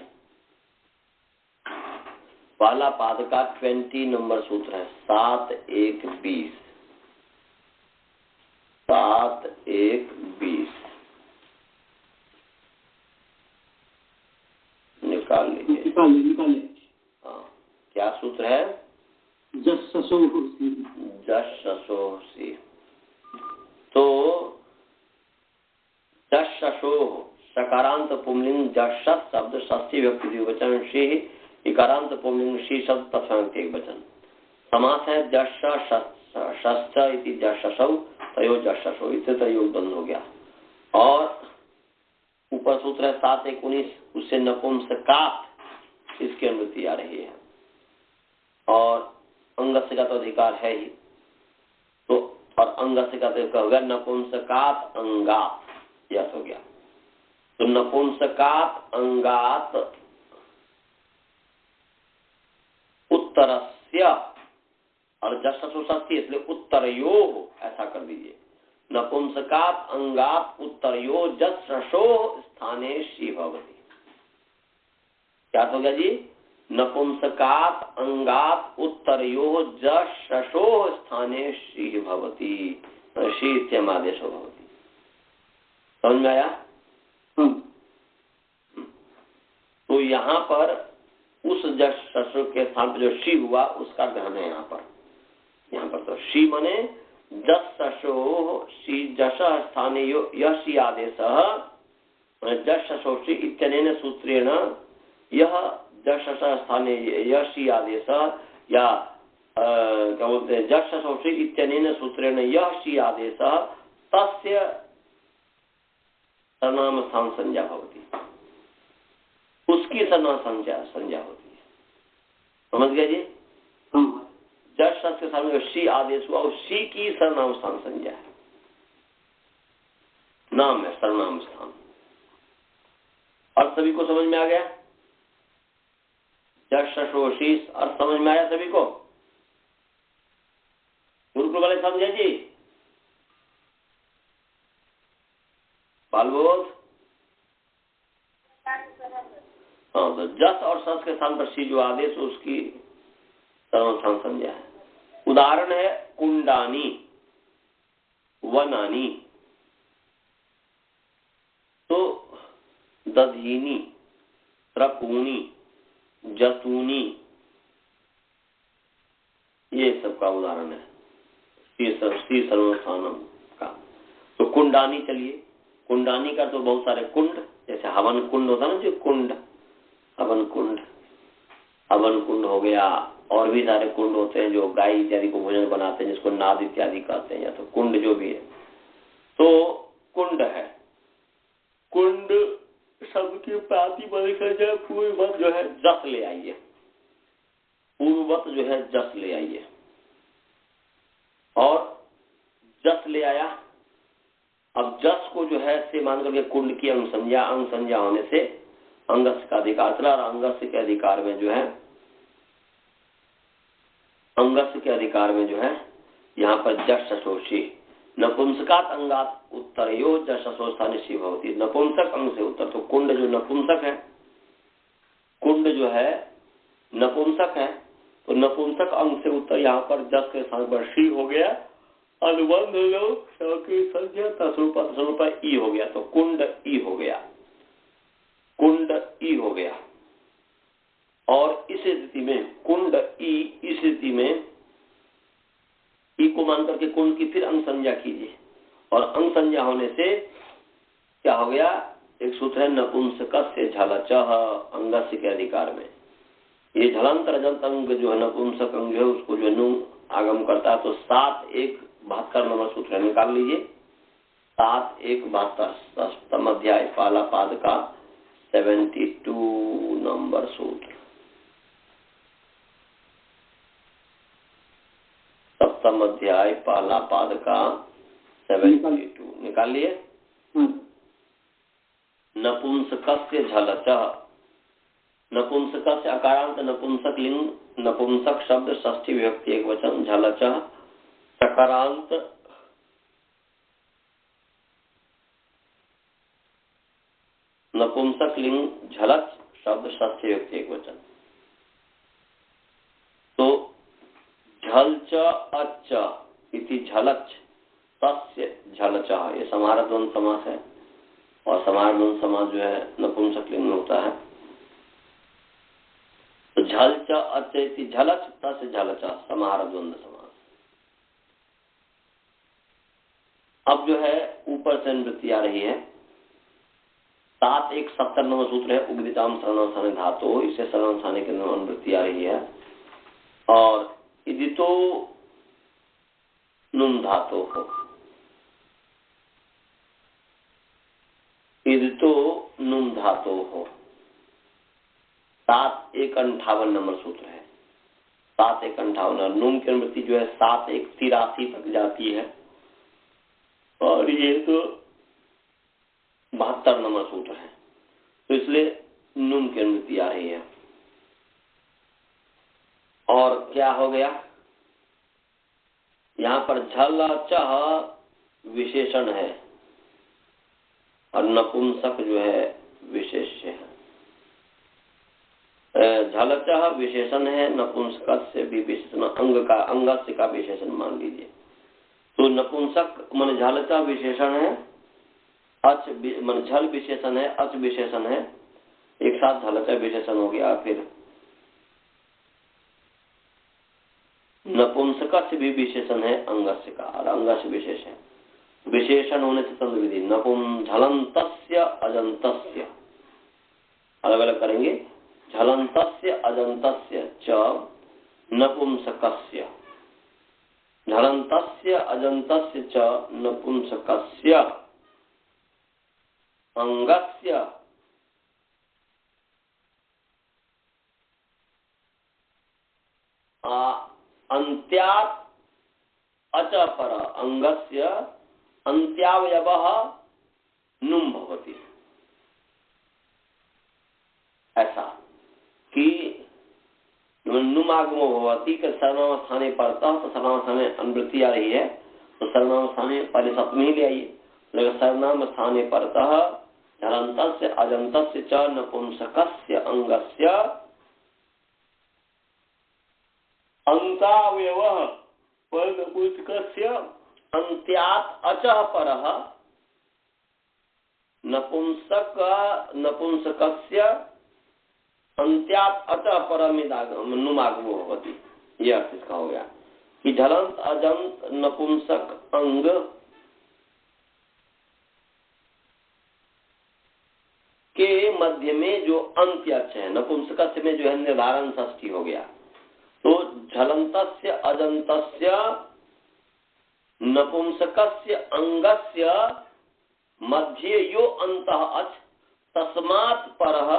पहला पाद का 20 नंबर सूत्र है 7-1-20। 7-1-20 निकाल लीजिए। निकाले। हाँ, क्या सूत्र है? जससोसी। तो जससो सकारांत पुंलिंग जस शब्द षष्ठी व्यक्ति द्विवचन शी इकारांत पुंलिंग शी शब्द तत्संग एक वचन। समास है जस षष्ठ इति जससौ तयो जससो, इससे तयोग बंद हो गया। और ऊपर सूत्र है 7-1-19, उससे नपुंसकात इसकी अनुवृत्ति आ रही है और अंगस्य का तो अधिकार है ही, तो और अंगस्य का तो हो गया नपुंसकात अंगात, यह हो गया। तो नपुंसकात अंगात उत्तरस्य और जससो षष्ठी इसलिए उत्तरयो ऐसा कर दीजिए। नपुंसकात अंगात उत्तरयो जससो स्थाने शी भवति। क्या हो गया जी? नपुंसकात अंगात उत्तरयो जससो स्थाने शी भवति, शी इत्यमादेशो भवति। समझ में आया? तो यहाँ पर उस जससो के स्थान पर जो शी हुआ उसका ग्रहण है। यहाँ पर तो शी मने जससो शी जस स्थाने यह शी आदेश जससोषि इत्यनेन सूत्रेण यह जसस स्थाने यह शी आदेश या क्या बोलते हैं जससोषि इत्यनेन सूत्रेण यह शी आदेश तस्य सर्वनाम स्थान संज्ञा भवति, उसकी सर्वनाम संज्ञा होती है। समझ गया जी? जस के सामने शी आदेश हुआ, उस शी की सर्वनाम स्थान संज्ञा है, नाम है सर्वनाम स्थान। और सभी को समझ में आ गया? जसोषी और समझ में आया सभी को? गुरुकुल वाले समझे जी? बालबोध। हाँ, तो जस और सस के स्थान पर शी जो आदेश उसकी सर्वनाम संज्ञा है। उदाहरण है कुंडानी, वनानी। तो दधीनी, त्रपूणी, जतूनी, ये सबका उदाहरण है शी सर्वनाम का। तो कुंडानी, चलिए कुंडानी का तो बहुत सारे कुंड, जैसे हवन कुंड होता ना, जो कुंड हवन कुंड हो गया, और भी सारे कुंड होते हैं जो गाय इत्यादि को भोजन बनाते हैं, जिसको नाद इत्यादि कहते हैं, या तो कुंड जो भी है। तो कुंड है, कुंड शब्द की प्रातिपदिक है पूर्ववत जो है जस ले आइए, पूर्ववत जो है जस ले आइए, और जस ले आया। अब जस को जो है से मान करके कुंड की अंग संज्ञा होने से अंगस्य का अधिकार चला, और अंगस्य के अधिकार में जो है अंगस्य के अधिकार में जो है यहाँ पर जससोषी नपुंसकात अंगात उत्तरयो जससो स्थाने शी भवति। नपुंसक अंग से उत्तर, तो कुंड जो नपुंसक है, कुंड जो है नपुंसक है, तो नपुंसक अंग से उत्तर यहाँ पर जस के स्थान पर शी हो गया, अनुबंध लोग संज्ञा तस्वरूपा ई हो गया, तो कुंड ई हो गया, कुंड ई हो गया। और इस स्थिति में कुंड ई, इस स्थिति में ई को मान करके कुंड की फिर अंग संज्ञा कीजिए, और अंग संज्ञा होने से क्या हो गया? एक सूत्र है नपुंसकस्य झलचः, अंगस्य के अधिकार में। ये झलंतर जंत अंग जो है नपुंसक अंग जो है उसको जो नु आगम करता है, तो 7-1-72 नंबर सूत्र निकाल लीजिए। 7-1-72 सप्तम अध्याय पहला पाद का 72 नंबर सूत्र। सप्तम अध्याय पहला पाद का 72 निकाल लिए। नपुंसकस्य झलचः, नपुंसकस्य अकारांत नपुंसक लिंग, नपुंसक शब्द षष्ठी विभक्ति एक वचन, झलचः सकारांत नपुंसक लिंग झलच शब्द षष्ठी व्यक्ति एकवचन। तो झलच अच इति झलच तस्य झलचः, ये समाहार द्वंद्व समास है और समाहार द्वंद्व समास जो है नपुंसक लिंग में होता है। तो झलच अच इति झलच तस्य झलचः समाहार द्वंद्व समास। अब जो है ऊपर से अनुवृत्ति आ रही है। 7-1-70 सूत्र है उग्दिताम सर्वनामस्थाने धातु, इससे सर्वनामस्थाने के अंदर अनुवृत्ति आ रही है। और इदितो नुम धातु हो, इदितो नुम धातु हो। 7-1-58 सूत्र है। 7-1-58 नुम की अनुवृत्ति जो है 7-1-83 तक जाती है और ये तो 72 सूत्र है, तो इसलिए नुम की अनुवृत्ति आ रही है। और क्या हो गया, यहाँ पर झलचः विशेषण है और नपुंसक जो है विशेष्य है। झलचः विशेषण है, नपुंसक से भी विशेषण, अंग का अंगस्य का विशेषण मान लीजिए। तो नपुंसक मन झलचः विशेषण है, अच मन झल विशेषण है, अच विशेषण है, एक साथ झलचः विशेषण हो गया। फिर नपुंसक से भी विशेषण है अंगस्य का, और अंगस्य विशेष है। विशेषण होने से तंत्र विधि नपुं झलंतस्य अजंतस्य, अलग अलग करेंगे। झलंतस्य अजंतस्य च नपुंसकस्य, झलंतस्य अजंतस्य च नपुंसकस्य अंगस्य अंत्यात् अच पर अंगस्य अंत्यावयवः नुम भवति। ऐसा कि नुमागमो भवति कि सर्वनामस्थाने पड़ता, तो सर्वनामस्थाने अनुवृत्ति आ रही है, तो सर्वनामस्थाने पहले सप्तमी ले आइए। लेकिन सर्वनामस्थाने पड़ता झलंतस्य अजंतस्य च नपुंसकस्य अंगस्य अंतावयवः नपुंसकस्य अंत्यात् अचः परः नपुंसकस्य अंत्यात् अचः परम नुमागमो भवति। यह अर्थ इसका हो गया कि झलंत अजंत नपुंसक अंग के मध्य में जो अंत्य है, नपुंसकस्य में जो है निर्धारण षष्ठी हो गया। तो झलंतस्य अजंतस्य नपुंसकस्य अंगस्य मध्ये यो अंतः अच तस्मात् परः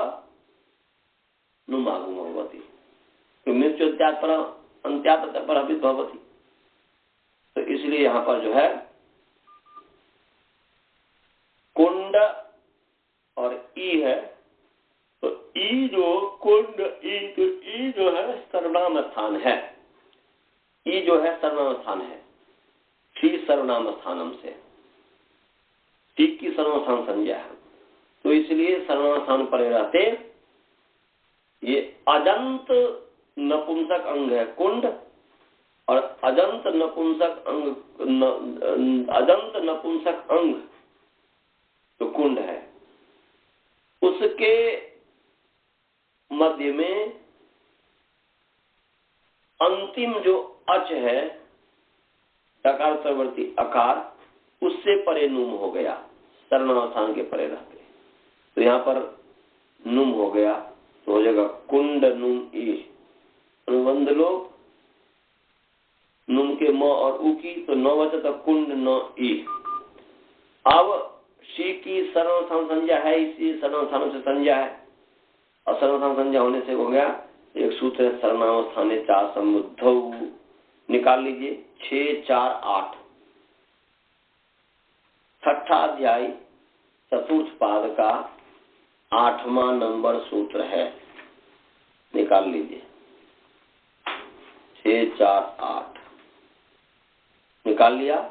नुमागमो भवति। तो मृत्युत्यात् परः अंत्यात् परः भी भवति। तो इसलिए यहाँ पर जो है कुंड और ई है, तो ई जो कुंड ई, तो ई जो है सर्वनाम स्थान है, ई जो है सर्वनाम स्थान है। ठी सर्वनाम स्थानम से, ठीक की सर्वनाम स्थान संज्ञा है, तो इसलिए सर्वनाम स्थान पर रहते ये अजंत नपुंसक अंग है कुंड, और अजंत नपुंसक अंग अजंत नपुंसक अंग तो कुंड है, उसके मध्य में अंतिम जो अच है डकार उत्तरवर्ती अकार, उससे परे नुम हो गया, सर्वनाम स्थान के परे रहते। तो यहाँ पर नुम हो गया तो हो जाएगा कुंड नुम ई। अनुबंध लो नुम के म और उ की, तो नौ बचे तक कुंड न ई। अब शी की सर्वनाम संज्ञा है, इसी सर्वनाम से संज्ञा है, और सर्वनाम संज्ञा होने से हो गया एक सूत्र है सर्वनाम स्थाने चार समुद्धौ, निकाल लीजिए 6, 4, 8। छठा अध्याय चतुर्थ पाद का 8वां नंबर सूत्र है, निकाल लीजिए 6, 4, 8 निकाल लिया।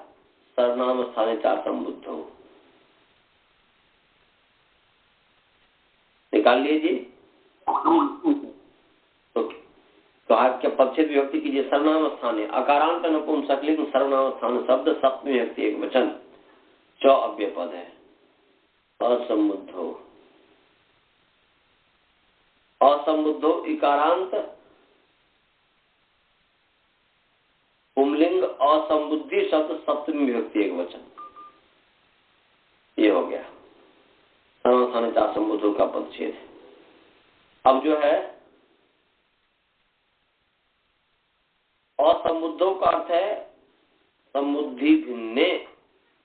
सर्वनाम स्थाने चार समुद्धौ, निकाल लीजिए। तो आपके पक्षित विभक्ति कीजिए। सर्वनाम स्थान है अकारांत नपुंसकलिंग सर्वनाम स्थान शब्द सप्तमी विभक्ति एक वचन च अव्यय पद है। असंबुद्धो असंबुद्धो इकारांत पुंलिंग असंबुद्धि शब्द सप्तमी विभक्ति एक वचन। ये हो गया सर्वनाम स्थान असंबुद्धो का पदच्छेद। अब जो है असंबुद्धों का अर्थ है समुद्धि भिन्ने,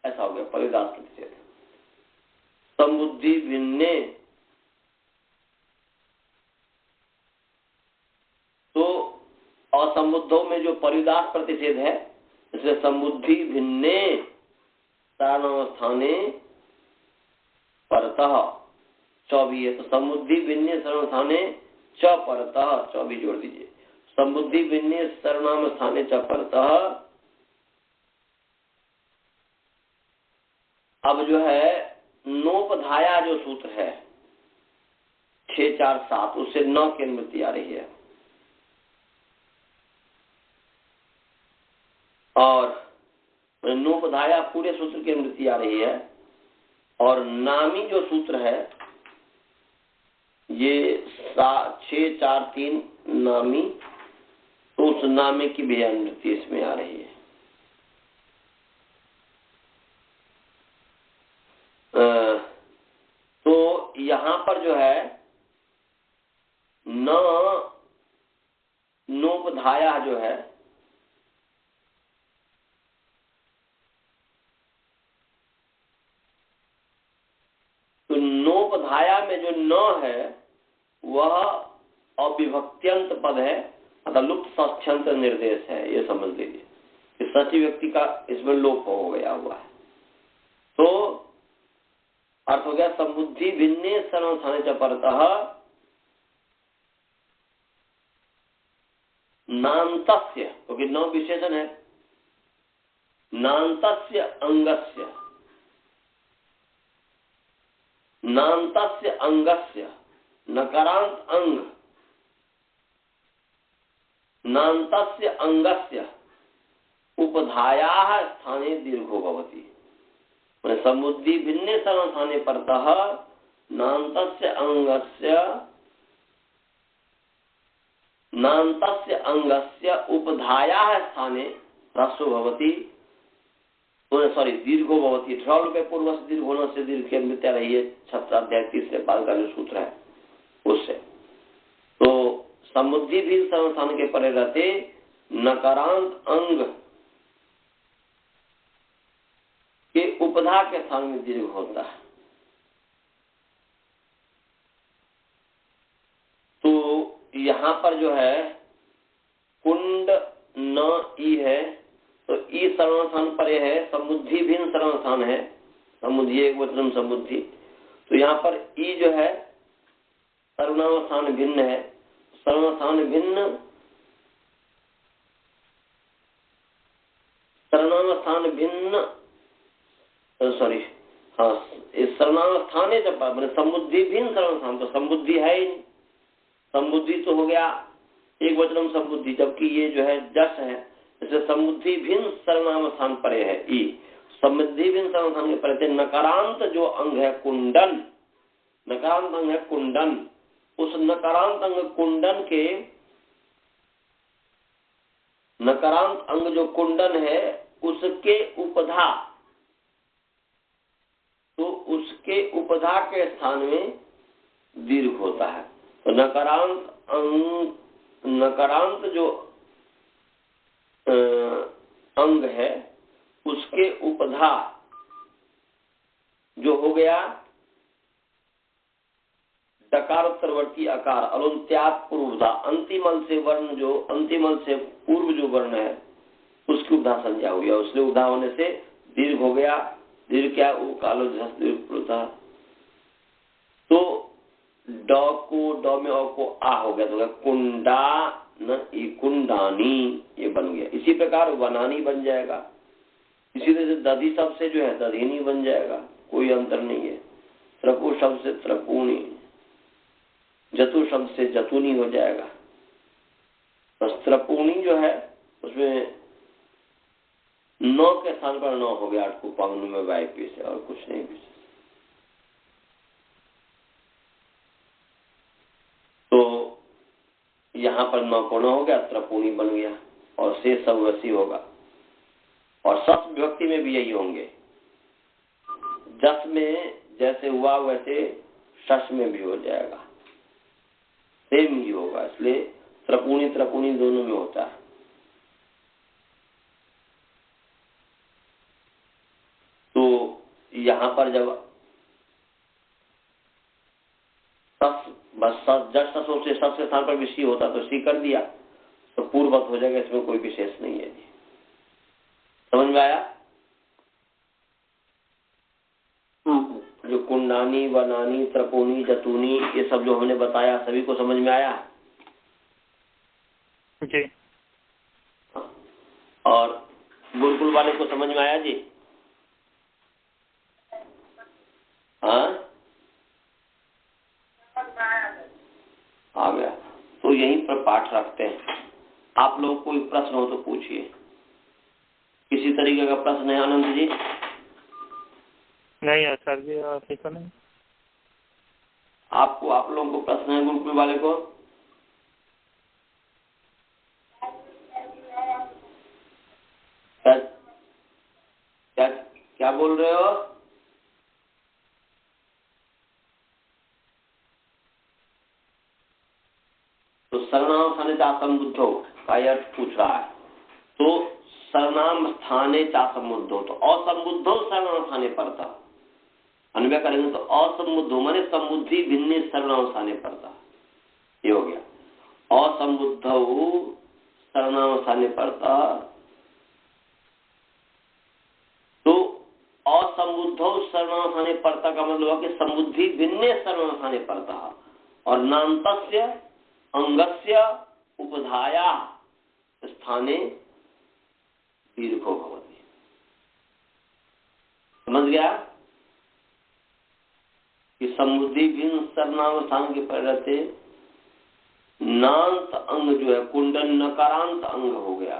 ऐसा हो गया परिदास प्रतिषेध। समुद्धि भिन्ने तो असंबुद्धों में जो परिदास प्रतिषेध है इसलिए समुद्धि भिन्ने सर्वनामस्थाने परतः च भी है। तो समुद्धि भिन्ने सर्वनामस्थाने च परतः च भी जोड़ दीजिए। समुद्धि भिन्ने सर्वनाम स्थाने च परतः। अब जो है नोपधाया जो सूत्र है 6 4 7 उससे 9 की अनुमति आ रही है। और नोपधाया पूरे सूत्र की अनुमति आ रही है। और नामी जो सूत्र है ये 6 4 3 नामी, तो उस नामे की भी अनुमति इसमें आ रही है। तो यहां पर जो है न नोपधाया जो है तो नोपधाया में जो न है वह अविभक्त्यंत पद है अतः लुप्त षष्ठ्यंत निर्देश है। ये समझ लीजिए कि सची व्यक्ति का इसमें लोप हो गया हुआ है। तो अर्थ हो गया समुद्धि भिन्ने सर्वनाम च परतः नान्तस्य, क्योंकि नौ विशेषण है, नान्तस्य अंगस्य, नान्तस्य अंगस्य नकारांत अंग, नान्तस्य अंगस्य उपधायाः स्थाने दीर्घो भवति। समुद्धि भिन्ने सर्वनामस्थाने परतः नान्तस्य अंगस्य उपधायाः स्थाने ह्रस्व भवति, सॉरी दीर्घो भवति। ठ्रौल पे पूर्व से दीर्घ होने से दीर्घ की अनुमति रही है। छत्राध्याय तीसरे पाद का जो सूत्र है उससे। तो समुद्धि भी सर्वनाम के परे रहते नकारांत अंग के उपधा के स्थान में दीर्घ होता है। तो यहाँ पर जो है कुंड न ई है तो ई सर्वनाम परे है, समुद्धि भिन्न सर्वनाम है, समुद्धि एक वचन समुद्धि। तो यहाँ पर ई जो है सर्वनाम स्थान भिन्न है, सर्वनाम भिन्न सर्वनाम स्थान भिन्न सॉरी हाँ इस सर्वनाम स्थाने जब मैंने समुद्धि भिन्न सर्वनाम, तो समुद्धि है ही नहीं। समुद्धि तो हो गया एक वचन समुद्धि, जबकि ये जो है जस है इसलिए समुद्धि भिन्न सर्वनाम स्थान परे है ई। समुद्धि भिन्न सर्वनाम के परे नकारांत जो अंग है कुंडन, नकारांत अंग है कुंडन, उस नकारांत अंग कुंडन के नकारांत अंग जो कुंडन है उसके उपधा, तो उसके उपधा के स्थान में दीर्घ होता है। तो नकारांत अंग, नकारांत जो अंग है उसके उपधा जो हो गया डकारोत्तरवर्ती आकार अलुंत्यात पूर्वधा, अंतिमल से वर्ण जो अंतिमल से पूर्व जो वर्ण है उसकी उपधा संज्ञा हो गया, उसने उपधा होने से दीर्घ हो गया। दीर्घ क्या वो कालो था। तो ड को ड में को आ हो गया तो कुंडा न कुंडानी ये बन गया। इसी प्रकार वनानी बन जाएगा। इसी तरह से दधी शब्द से जो है दधिनी बन जाएगा, कोई अंतर नहीं है। त्रपु शब्द से त्रपुणी, जतु शब्द से जतुनी हो जाएगा। बस त्रपूणी जो है उसमें 9 के स्थान पर 9 हो गया, 8 को पावनु में वायपी से, और कुछ नहीं भी। तो यहाँ पर 9 को 9 हो गया, त्रपूणी बन गया, और से सब वैसी होगा। और सस विभक्ति में भी यही होंगे, जस में जैसे हुआ वैसे शश में भी हो जाएगा, सेम ही होगा। इसलिए त्रपूणी त्रपूणी दोनों में होता है। तो यहाँ पर जब सस बस जस ससों से सस के स्थान पर विषय होता तो सी कर दिया तो पूर्ववत हो जाएगा, इसमें कोई विशेष नहीं है जी। समझ में आया? जो कुंडानी, वनानी, त्रपूणी, जतूनी, ये सब जो हमने बताया सभी को समझ में आया? जी। और गुरुकुल वाले को समझ में आया जी? हाँ, आ गया। तो यहीं पर पाठ रखते हैं। आप लोग कोई प्रश्न हो तो पूछिए। किसी तरीके का प्रश्न है आनंद जी? नहीं सर जी, ठीक है। नहीं, आपको, आप लोगों को प्रश्न है गुरुकुल वाले को? क्या क्या बोल रहे हो? तो सर्वनाम स्थाने चासंबुद्धो का अर्थ पूछ रहा है। तो सर्वनाम स्थाने चासंबुद्धो, तो असंबुद्धो सर्वनाम स्थाने पड़ता। अन्वय करेंगे तो असंबुद्धो माने संबुद्धि भिन्न सर्वनाम स्थाने पड़ता, ये हो गया। असंबुद्धो सर्वनाम स्थाने पड़ता, तो असंबुद्धो सर्वनाम स्थाने पड़ता का मतलब है कि संबुद्धि भिन्न सर्वनाम स्थाने पड़ता, और नान्तस्य अंगस्य उपधाया स्थाने दीर्घो भवति। समझ गया कि संबुद्धि भिन्न सर्वनाम स्थान के पर रहते नांत अंग जो है कुंडन नकारांत अंग हो गया,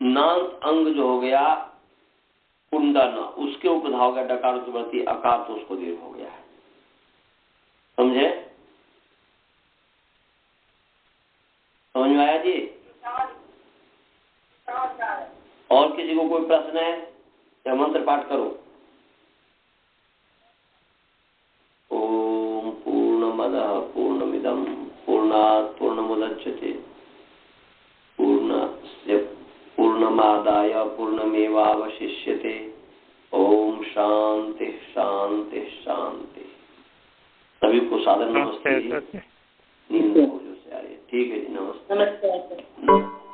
नांत अंग जो हो गया कुंडन, उसके उपधा हो गया डकार उत्पत्ति अकार, तो उसको दीर्घ हो गया है। समझे? समझ में आया जी? और किसी को कोई प्रश्न है या मंत्र पाठ करो? ओम पूर्णमदः पूर्णमिदं पूर्णात् पूर्णमुदच्यते पूर्णस्य पूर्णमादाय पूर्णमेवावशिष्यते। ओम शांति शांति शांति। सभी को सादर नमस्ते। नींद हो जो से आ रही है। ठीक है जी, नमस्ते। नमस्ते।